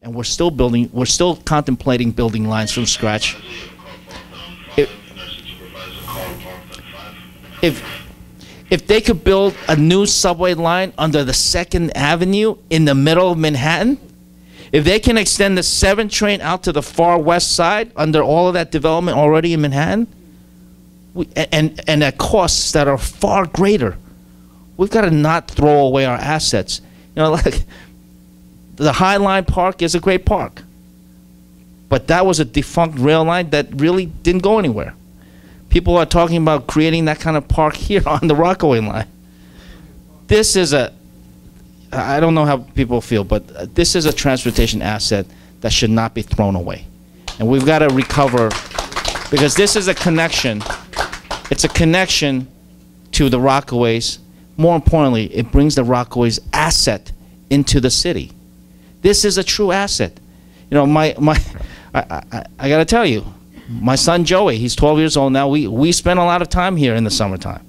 and we're still contemplating building lines from scratch. If they could build a new subway line under the 2nd Avenue in the middle of Manhattan, if they can extend the 7 train out to the far west side under all of that development already in Manhattan, and at costs that are far greater, we've got to not throw away our assets. You know, like the High Line Park is a great park, but that was a defunct rail line that really didn't go anywhere. People are talking about creating that kind of park here on the Rockaway line. This is I don't know how people feel, but this is a transportation asset that should not be thrown away. And we've got to recover, because this is a connection. It's a connection to the Rockaways. More importantly, it brings the Rockaways asset into the city. This is a true asset. You know, I got to tell you, my son Joey, he's 12 years old now. We spend a lot of time here in the summertime,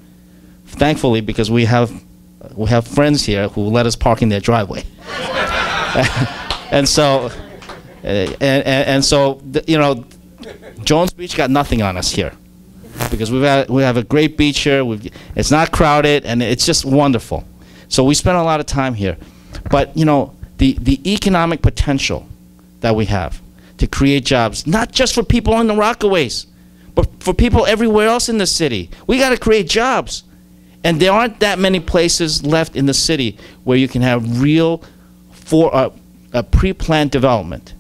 thankfully, because we have friends here who let us park in their driveway. and so you know, Jones Beach got nothing on us here, because we have a great beach here. It's not crowded, and it's just wonderful. So we spend a lot of time here. But you know, the economic potential that we have to create jobs, not just for people on the Rockaways, but for people everywhere else in the city. We got to create jobs. And there aren't that many places left in the city where you can have real pre-planned development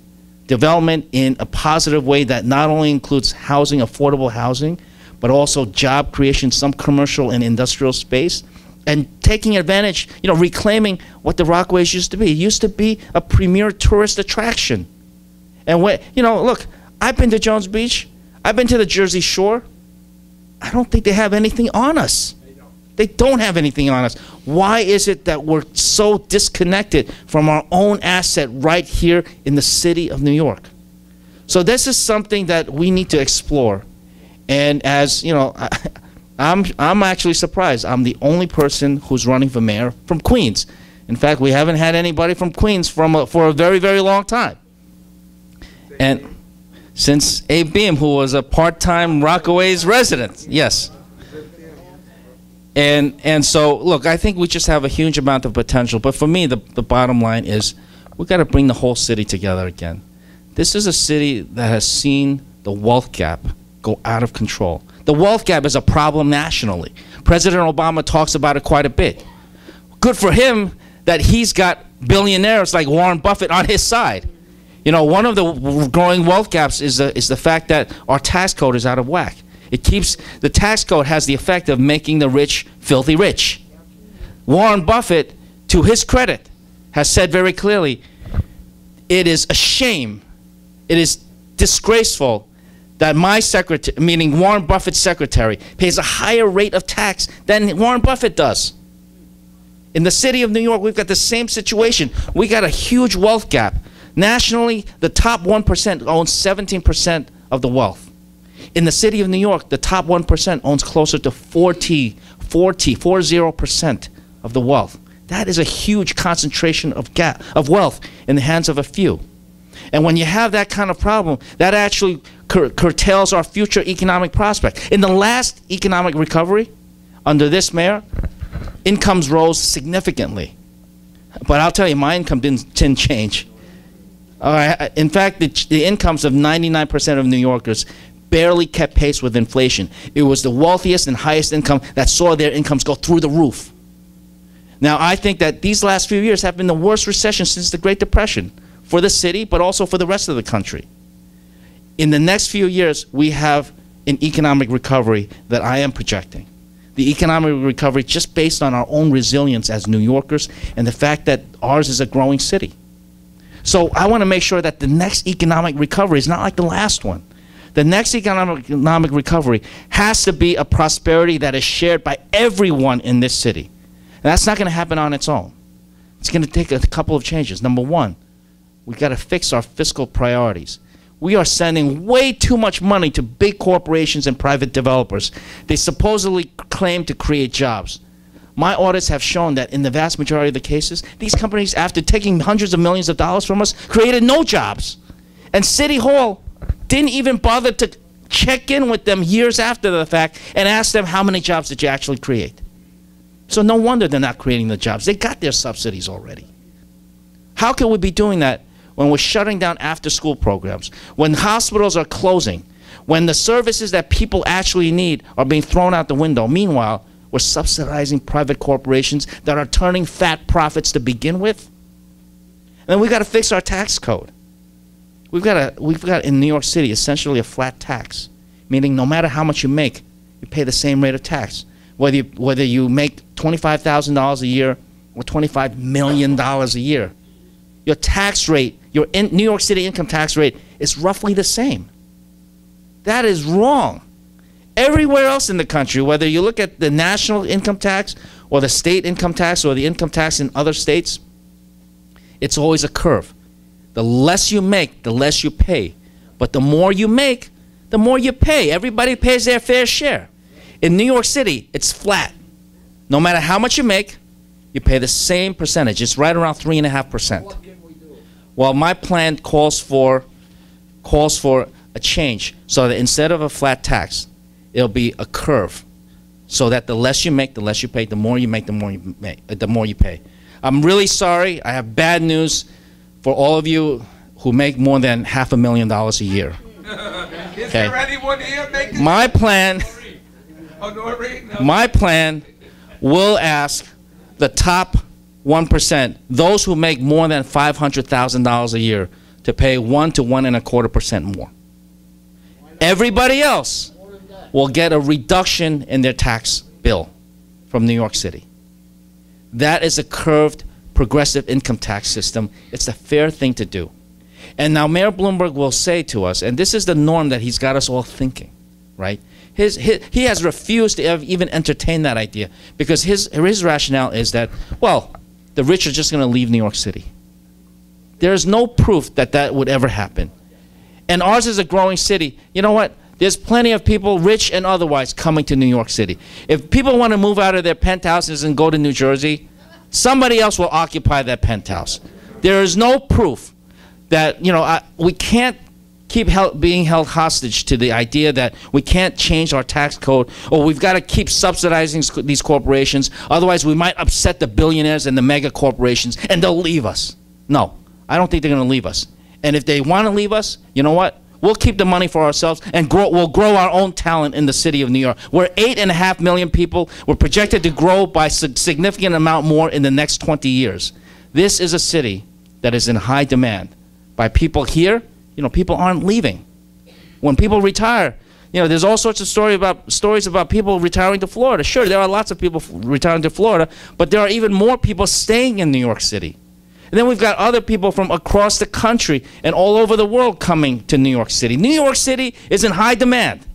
in a positive way that not only includes housing, affordable housing, but also job creation, some commercial and industrial space, and taking advantage, you know, reclaiming what the Rockaways used to be. It used to be a premier tourist attraction. And you know, look, I've been to Jones Beach. I've been to the Jersey Shore. I don't think they have anything on us. They don't have anything on us. Why is it that we're so disconnected from our own asset right here in the city of New York? So this is something that we need to explore. And as you know, I'm actually surprised. I'm the only person who's running for mayor from Queens. In fact, we haven't had anybody from Queens for a very, very long time. And since Abe Beam, who was a part-time Rockaway's resident, yes. And so, look, I think we just have a huge amount of potential. But for me, the bottom line is we've got to bring the whole city together again. This is a city that has seen the wealth gap go out of control. The wealth gap is a problem nationally. President Obama talks about it quite a bit. Good for him that he's got billionaires like Warren Buffett on his side. You know, one of the growing wealth gaps is the fact that our tax code is out of whack. The tax code has the effect of making the rich filthy rich. Warren Buffett, to his credit, has said very clearly, it is a shame, it is disgraceful that my secretary, meaning Warren Buffett's secretary, pays a higher rate of tax than Warren Buffett does. In the city of New York, we've got the same situation. We got a huge wealth gap. Nationally, the top 1% owns 17% of the wealth. In the city of New York, the top 1% owns closer to 40% of the wealth. That is a huge concentration of wealth in the hands of a few. And when you have that kind of problem, that actually curtails our future economic prospect. In the last economic recovery, under this mayor, incomes rose significantly. But I'll tell you, my income didn't change. In fact, the incomes of 99% of New Yorkers barely kept pace with inflation. It was the wealthiest and highest income that saw their incomes go through the roof. Now, I think that these last few years have been the worst recession since the Great Depression for the city, but also for the rest of the country. In the next few years, we have an economic recovery that I am projecting. The economic recovery just based on our own resilience as New Yorkers and the fact that ours is a growing city. So I want to make sure that the next economic recovery is not like the last one. The next economic recovery has to be a prosperity that is shared by everyone in this city. And that's not going to happen on its own. It's going to take a couple of changes. Number one, we've got to fix our fiscal priorities. We are sending way too much money to big corporations and private developers. They supposedly claim to create jobs. My audits have shown that in the vast majority of the cases, these companies, after taking hundreds of millions of dollars from us, created no jobs. And City Hall didn't even bother to check in with them years after the fact and ask them, how many jobs did you actually create? So no wonder they're not creating the jobs. They got their subsidies already. How can we be doing that when we're shutting down after-school programs, when hospitals are closing, when the services that people actually need are being thrown out the window? Meanwhile, we're subsidizing private corporations that are turning fat profits to begin with. And then we've got to fix our tax code. We've got in New York City essentially a flat tax, meaning no matter how much you make, you pay the same rate of tax. Whether you make $25,000 a year or $25 million a year, your tax rate, your New York City income tax rate is roughly the same. That is wrong. Everywhere else in the country, whether you look at the national income tax or the state income tax or the income tax in other states, it's always a curve. The less you make, the less you pay. But the more you make, the more you pay. Everybody pays their fair share. In New York City, it's flat. No matter how much you make, you pay the same percentage. It's right around 3.5%. What can we do? Well, my plan calls for a change so that instead of a flat tax, it'll be a curve, so that the less you make, the less you pay. The more you make, the more you pay. I'm really sorry. I have bad news for all of you who make more than $500,000 a year. Is there anyone here making? My plan will ask the top 1%, those who make more than $500,000 a year, to pay 1 to 1.25% more. Everybody else will get a reduction in their tax bill from New York City. That is a curved, progressive income tax system. It's a fair thing to do. And now Mayor Bloomberg will say to us, and this is the norm that he's got us all thinking, right? He has refused to even entertain that idea because his rationale is that, well, the rich are just going to leave New York City. There's no proof that that would ever happen. And ours is a growing city. You know what? There's plenty of people, rich and otherwise, coming to New York City. If people want to move out of their penthouses and go to New Jersey, somebody else will occupy that penthouse. There is no proof that, you know, we can't keep being held hostage to the idea that we can't change our tax code, or we've got to keep subsidizing these corporations, otherwise we might upset the billionaires and the mega corporations and they'll leave us. No, I don't think they're going to leave us. And if they want to leave us, you know what? We'll keep the money for ourselves and we'll grow our own talent in the city of New York. We're 8.5 million people. We're projected to grow by a significant amount more in the next 20 years. This is a city that is in high demand by people here. You know, people aren't leaving. When people retire, you know, there's all sorts of stories about people retiring to Florida. Sure, there are lots of people retiring to Florida, but there are even more people staying in New York City. And then we've got other people from across the country and all over the world coming to New York City. New York City is in high demand.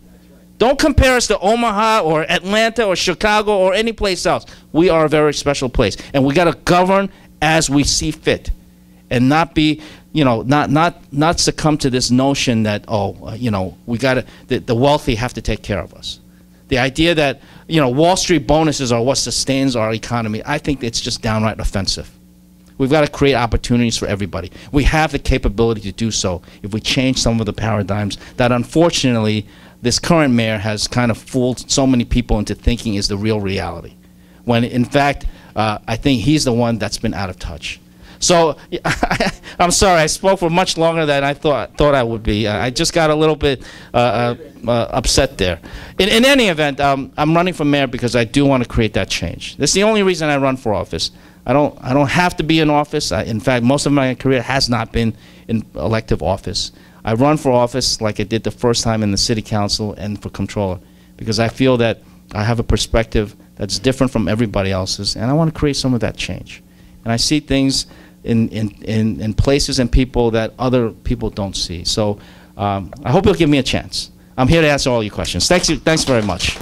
Don't compare us to Omaha or Atlanta or Chicago or any place else. We are a very special place, and we got to govern as we see fit, and not be, you know, not succumb to this notion that, oh, you know, we got to, the wealthy have to take care of us. The idea that, you know, Wall Street bonuses are what sustains our economy, I think it's just downright offensive. We've got to create opportunities for everybody. We have the capability to do so if we change some of the paradigms that, unfortunately, this current mayor has kind of fooled so many people into thinking is the real reality, when in fact I think he's the one that's been out of touch. So I'm sorry, I spoke for much longer than I thought I would be. I just got a little bit upset there. In any event, I'm running for mayor because I do want to create that change. That's the only reason I run for office. I don't have to be in office. In fact, most of my career has not been in elective office. I run for office like I did the first time in the city council and for controller, because I feel that I have a perspective that's different from everybody else's, and I want to create some of that change. And I see things in places and people that other people don't see. So I hope you'll give me a chance. I'm here to answer all your questions. Thanks very much.